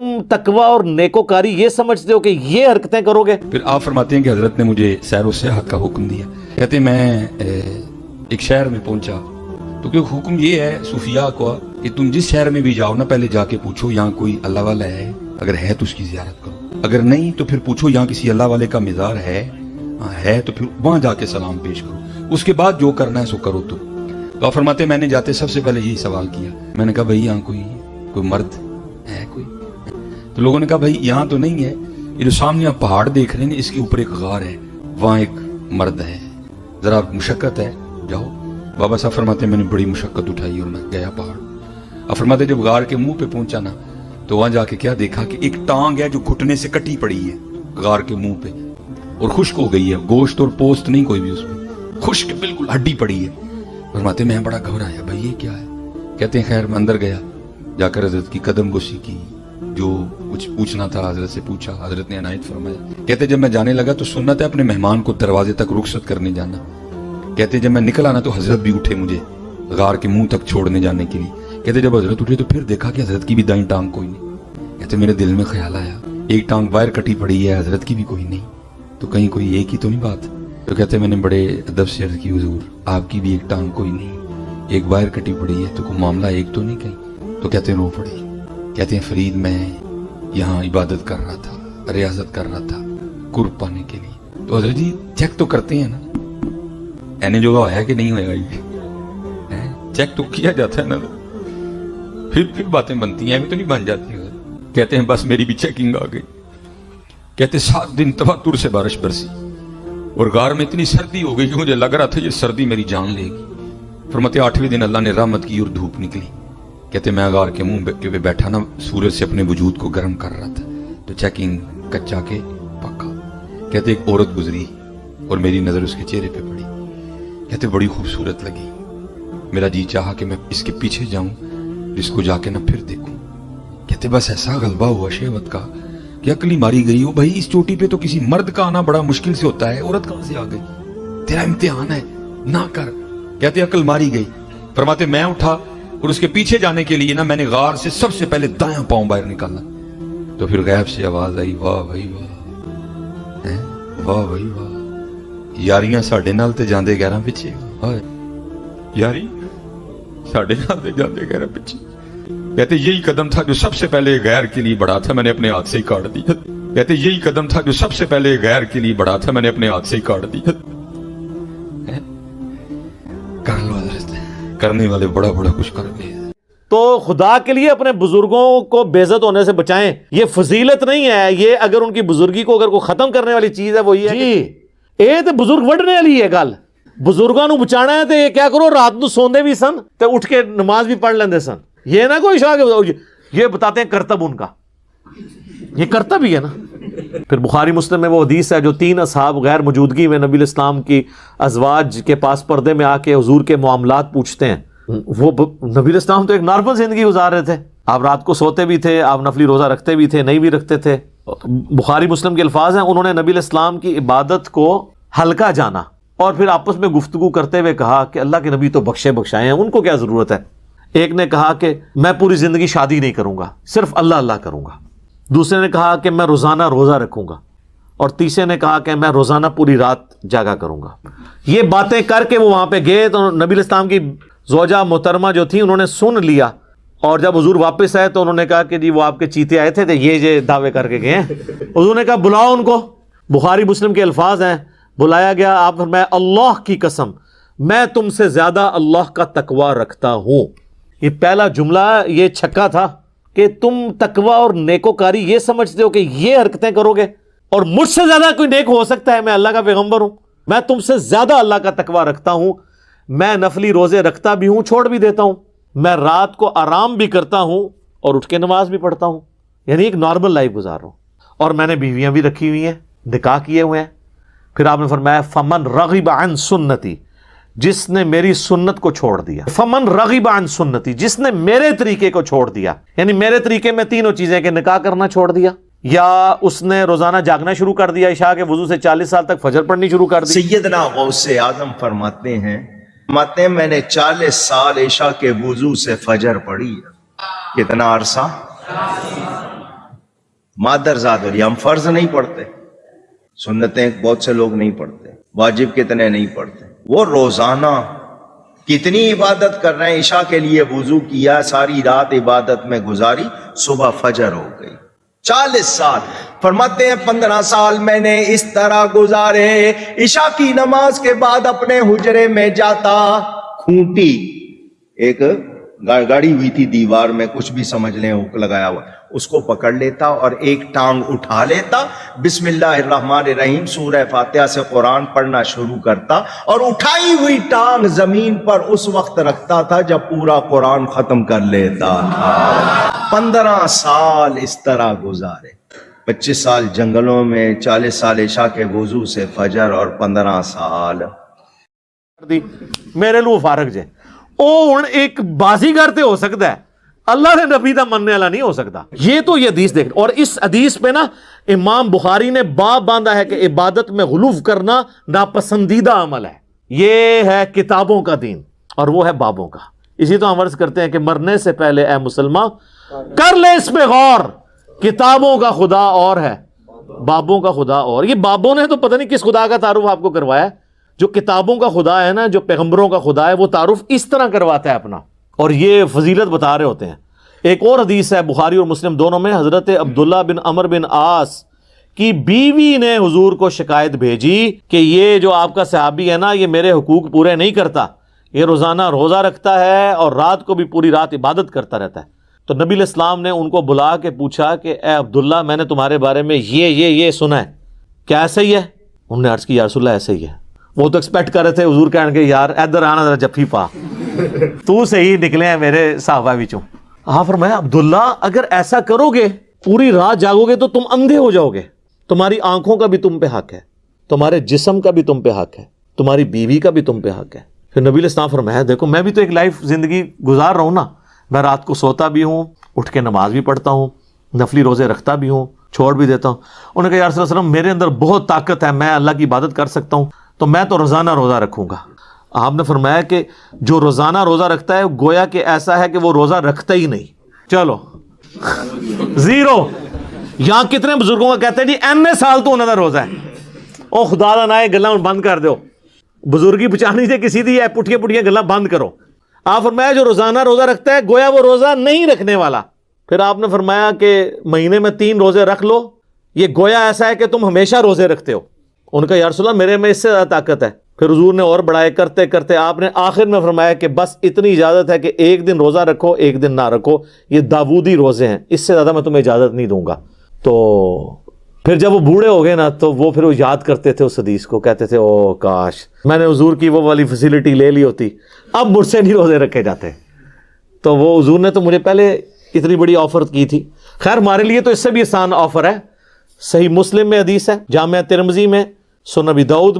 तकवा और नेकोकारी ये समझते हो कि ये हरकतें करोगे। फिर आप फरमाते हैं कि हजरत ने मुझे सैर व सियाहत का हुक्म दिया। कहते हैं मैं एक शहर में पहुंचा तो क्योंकि हुक्म ये है सूफिया को कि तुम जिस शहर में भी जाओ ना पहले जाके पूछो यहाँ कोई अल्लाह वाला है, अगर है तो उसकी ज़ियारत करो, अगर नहीं तो फिर पूछो यहाँ किसी अल्लाह वाले का मज़ार है तो फिर वहां जाके सलाम पेश करो, उसके बाद जो करना है सो करो। तो आप फरमाते हैं मैंने जाते सबसे पहले यही सवाल किया। मैंने कहा भाई यहाँ कोई मर्द है कोई? तो लोगों ने कहा भाई यहाँ तो नहीं है, ये जो सामने आप पहाड़ देख रहे हैं इसके ऊपर एक गार है, वहाँ एक मर्द है, जरा मुशक्कत है जाओ। बाबा साहब फरमाते मैंने बड़ी मुशक्कत उठाई और मैं गया पहाड़। अब फरमाते जब गार के मुंह पे पहुंचा ना तो वहां जाके क्या देखा कि एक टांग है जो घुटने से कटी पड़ी है गार के मुंह पे और खुश्क हो गई है, गोश्त और पोस्ट नहीं कोई भी उसमें, खुश्क बिल्कुल हड्डी पड़ी है। फरमाते मैं बड़ा घबराया भाई ये क्या है। कहते हैं खैर मैं अंदर गया, जाकर हजरत की कदम गोशी की, जो कुछ पूछना था हजरत से पूछा, हजरत ने इनायत फरमाया। कहते जब मैं जाने लगा तो सुन्नत है अपने मेहमान को दरवाजे तक रुखसत करने जाना। कहते जब मैं निकल आना तो हजरत भी उठे मुझे गार के मुंह तक छोड़ने जाने के लिए। कहते जब हजरत उठे तो फिर देखा कि हजरत की भी दाईं टांग कोई नहीं। कहते मेरे दिल में ख्याल आया एक टांग बाहर कटी पड़ी है, हजरत की भी कोई नहीं, तो कहीं कोई एक ही तो नहीं बात। तो कहते मैंने बड़े अदब से अर्ज की हुजूर आपकी भी एक टांग कोई नहीं, एक बाहर कटी पड़ी है, तो कोई मामला एक तो नहीं कहीं। तो कहते रो पड़ी। कहते हैं फरीद मैं यहाँ इबादत कर रहा था, रियाजत कर रहा था कुर्ब पाने के लिए। तो हजरत जी चेक तो करते हैं ना एने जो होया कि नहीं होएगा, ये चेक तो किया जाता है ना, फिर बातें बनती हैं, अभी तो नहीं बन जाती। कहते हैं बस मेरी भी चेकिंग आ गई। कहते 7 दिन तवातुर से बारिश बरसी और गार में इतनी सर्दी हो गई कि मुझे लग रहा था ये सर्दी मेरी जान लेगी। फरमाते 8वें दिन अल्लाह ने रहमत की और धूप निकली। कहते मैं गार के मुंह पे बैठा ना सूरज से अपने वजूद को गर्म कर रहा था, तो चेकिंग कच्चा के पक्का। कहते एक औरत गुजरी और मेरी नजर उसके चेहरे पे पड़ी। कहते बड़ी खूबसूरत लगी, मेरा जी चाहा कि मैं इसके पीछे जाऊं, इसको जाके ना फिर देखूं। कहते बस ऐसा गलबा हुआ शहवत का कि अकली मारी गई हो भाई, इस चोटी पे तो किसी मर्द का आना बड़ा मुश्किल से होता है, औरत कहां से आ गई, तेरा इम्तिहान है ना कर। कहते अकल मारी गई। फरमाते मैं उठा और उसके पीछे जाने के लिए ना मैंने गार से सबसे पहले दायां पांव बाहर निकाला। तो फिर गैब से आवाज आई वाह भाई वाह, वाह भाई वाह, यारियां साडे नाल ते जांदे गैरां पिछे, यारी साडे नाल ते जांदे गैरां पिछे। कहते यही कदम था जो सबसे पहले गैर के लिए बढ़ा था, मैंने अपने हाथ से ही काट दिया। कहते यही कदम था जो सबसे पहले गैर के लिए बढ़ा था, मैंने अपने हाथ से ही काट दिया। कर लो करने वाले बड़ा बड़ा कुछ कर दिया। तो खुदा के लिए अपने बुजुर्गों को बेइज्जत होने से बचाएं, ये फजीलत नहीं है। ये अगर उनकी बुजुर्गी को अगर कोई खत्म करने वाली चीज है वो ये जी ये तो बुजुर्ग वढ़ने वाली है गल। बुजुर्गों को बचाना है तो ये क्या करो, रात को सोंदे भी सन तो उठ के नमाज भी पढ़ लेंदे सन। ये ना कोई शाह ये बताते हैं कर्तव्य उनका, ये कर्तव्य ही है ना। फिर बुखारी मुस्लिम में वो हदीस है जो 3 असहाब गैर मौजूदगी में नबी इस्लाम की अजवाज के पास पर्दे में आके हुजूर के मामलात पूछते हैं। वो नबी इस्लाम तो एक नॉर्मल जिंदगी गुजार रहे थे, आप रात को सोते भी थे, आप नफली रोजा रखते भी थे, नहीं भी रखते थे। बुखारी मुस्लिम के अल्फाज हैं, उन्होंने नबी इस्लाम की इबादत को हल्का जाना और फिर आपस में गुफ्तगू करते हुए कहा कि अल्लाह के नबी तो बख्शे बख्शाए हैं, उनको क्या जरूरत है। एक ने कहा कि मैं पूरी जिंदगी शादी नहीं करूंगा, सिर्फ अल्लाह अल्लाह करूंगा। दूसरे ने कहा कि मैं रोजाना रोजा रखूंगा और तीसरे ने कहा कि मैं रोजाना पूरी रात जागा करूंगा। ये बातें करके वो वहां पे गए तो नबी इस्लाम की ज़ौजा मोहतरमा जो थी उन्होंने सुन लिया और जब हुजूर वापस आए तो उन्होंने कहा कि जी वो आपके चीते आए थे ये दावे करके गए हैं। हुजूर ने कहा बुलाओ उनको। बुखारी मुस्लिम के अल्फाज हैं, बुलाया गया। आप मैं अल्लाह की कसम मैं तुमसे ज्यादा अल्लाह का तकवा रखता हूं। ये पहला जुमला ये छक्का था कि तुम तकवा और नेकोकारी ये समझते हो कि ये हरकतें करोगे और मुझसे ज्यादा कोई नेक हो सकता है, मैं अल्लाह का पैगंबर हूं, मैं तुमसे ज्यादा अल्लाह का तकवा रखता हूं, मैं नफली रोजे रखता भी हूं, छोड़ भी देता हूं, मैं रात को आराम भी करता हूं और उठ के नमाज भी पढ़ता हूं, यानी एक नॉर्मल लाइफ गुजार रहा हूं और मैंने बीवियां भी रखी हुई हैं, निकाह किए हुए हैं। फिर आपने फरमाया फमन रगिब अन सुन्नती, जिसने मेरी सुन्नत को छोड़ दिया। फमन रगिब अन सुन्नती, जिसने मेरे तरीके को छोड़ दिया, यानी मेरे तरीके में तीनों चीजें के निकाह करना छोड़ दिया, या उसने रोजाना जागना शुरू कर दिया, इशा के वजू से 40 साल तक फजर पढ़नी शुरू कर दी। सैयदना गौसे आजम फरमाते हैं मैंने 40 साल इशा के वजू से फजर पढ़ी। कितना अरसा? मादरजाद और हम फर्ज नहीं पढ़ते, सुन्नतें बहुत से लोग नहीं पढ़ते, वाजिब कितने नहीं पढ़ते, वो रोजाना कितनी इबादत कर रहे हैं। इशा के लिए वुजू किया, सारी रात इबादत में गुजारी, सुबह फजर हो गई। 40 साल, फरमाते हैं 15 साल मैंने इस तरह गुजारे, इशा की नमाज के बाद अपने हुजरे में जाता, खूंटी एक गाड़ी हुई थी दीवार में, कुछ भी समझ लें हुक लगाया हुआ, उसको पकड़ लेता और एक टांग उठा लेता, बिस्मिल्लाहिर्रहमानिर्रहीम सूरह फातिहा से कुरान पढ़ना शुरू करता और उठाई हुई टांग जमीन पर उस वक्त रखता था जब पूरा कुरान खत्म कर लेता था। 15 साल इस तरह गुजारे, 25 साल जंगलों में, 40 साल इशा के वुजू से फजर और 15 साल मेरे लू फारग जे ਉਹ ਹੁਣ ਇੱਕ ਬਾਜ਼ੀਗਰ ਤੇ ਹੋ ਸਕਦਾ ਹੈ, अल्लाह ने नबी का मनने वाला नहीं हो सकता। ये तो ये हदीस देख, और इस हदीस पे ना इमाम बुखारी ने बाब बांधा है कि इबादत में गुलूफ करना नापसंदीदा अमल है। ये है किताबों का दीन और वो है बाबों का। इसी तो हम अर्ज करते हैं कि मरने से पहले ए मुसलमान कर ले इस पे गौर, किताबों का खुदा और है, बाबों का खुदा और। ये बाबों ने तो पता नहीं किस खुदा का तारुफ आपको करवाया। जो किताबों का खुदा है ना, जो पैगंबरों का खुदा है, वो तारुफ इस तरह करवाता है अपना, और ये फजीलत बता रहे होते हैं। एक और हदीस है बुखारी और मुस्लिम दोनों में, हजरत अब्दुल्ला बिन अमर बिन आस की बीवी ने हुजूर को शिकायत भेजी कि ये जो आपका सहाबी है ना, ये मेरे हुकूक पूरे नहीं करता, ये रोज़ाना रोज़ा रखता है और रात को भी पूरी रात इबादत करता रहता है। तो नबी इस्लाम ने उनको बुला के पूछा कि ए अब्दुल्ला, मैंने तुम्हारे बारे में ये सुना है, क्या ऐसा ही है? उन्होंने अर्ज की या रसूलल्लाह ऐसा ही है। वो तो एक्सपेक्ट कर रहे थे हुजूर कहेंगे यार इधर आना जरा जफ्फी पा, तू से ही निकले हैं मेरे साहबा विचों। हाँ फरमाया अब्दुल्ला, अगर ऐसा करोगे पूरी रात जागोगे तो तुम अंधे हो जाओगे, तुम्हारी आंखों का भी तुम पे हक है, तुम्हारे जिस्म का भी तुम पे हक है, तुम्हारी बीवी का भी तुम पे हक है। फिर नबी इस्लाम फरमाया देखो मैं भी तो एक लाइफ जिंदगी गुजार रहा हूँ ना, मैं रात को सोता भी हूँ, उठ के नमाज भी पढ़ता हूँ, नफली रोजे रखता भी हूँ, छोड़ भी देता हूँ। उन्होंने कहा या रसूल अल्लाह मेरे अंदर बहुत ताकत है, मैं अल्लाह की इबादत कर सकता हूँ, तो मैं तो रोज़ाना रोज़ा रखूँगा। आपने फरमाया कि जो रोज़ाना रोज़ा रखता है गोया कि ऐसा है कि वो रोज़ा रखता ही नहीं। चलो जीरो। यहाँ कितने बुजुर्गों का कहते हैं जी एने साल तो उन्होंने रोज़ा है, ओ खुदा दा ना ये गल्लां बंद कर दो, बुजुर्गी बचानी से किसी दी है, पुठियां पुठियां गल्लां बंद करो। आप फरमाया जो रोज़ाना रोज़ा रखता है गोया वो रोज़ा नहीं रखने वाला। फिर आपने फरमाया कि महीने में 3 रोज़े रख लो, ये गोया ऐसा है कि तुम हमेशा रोज़े रखते हो। उनका या रसूल अल्लाह मेरे में इससे ज़्यादा ताकत है। फिर हुजूर ने और बढ़ाए करते करते आपने आखिर में फरमाया कि बस इतनी इजाज़त है कि एक दिन रोज़ा रखो एक दिन ना रखो, ये दाऊदी रोज़े हैं, इससे ज़्यादा मैं तुम्हें इजाज़त नहीं दूंगा। तो फिर जब वो बूढ़े हो गए ना, तो वो फिर वो याद करते थे उस हदीस को, कहते थे ओ काश मैंने हुजूर की वो वाली फैसिलिटी ले ली होती, अब मुझसे नहीं रोज़े रखे जाते। तो वो हुजूर ने तो मुझे पहले इतनी बड़ी ऑफ़र की थी। खैर हमारे लिए तो इससे भी आसान ऑफ़र है। सही मुस्लिम में हदीस है, जामिया तिरमिज़ी में, सुनन अबी दाऊद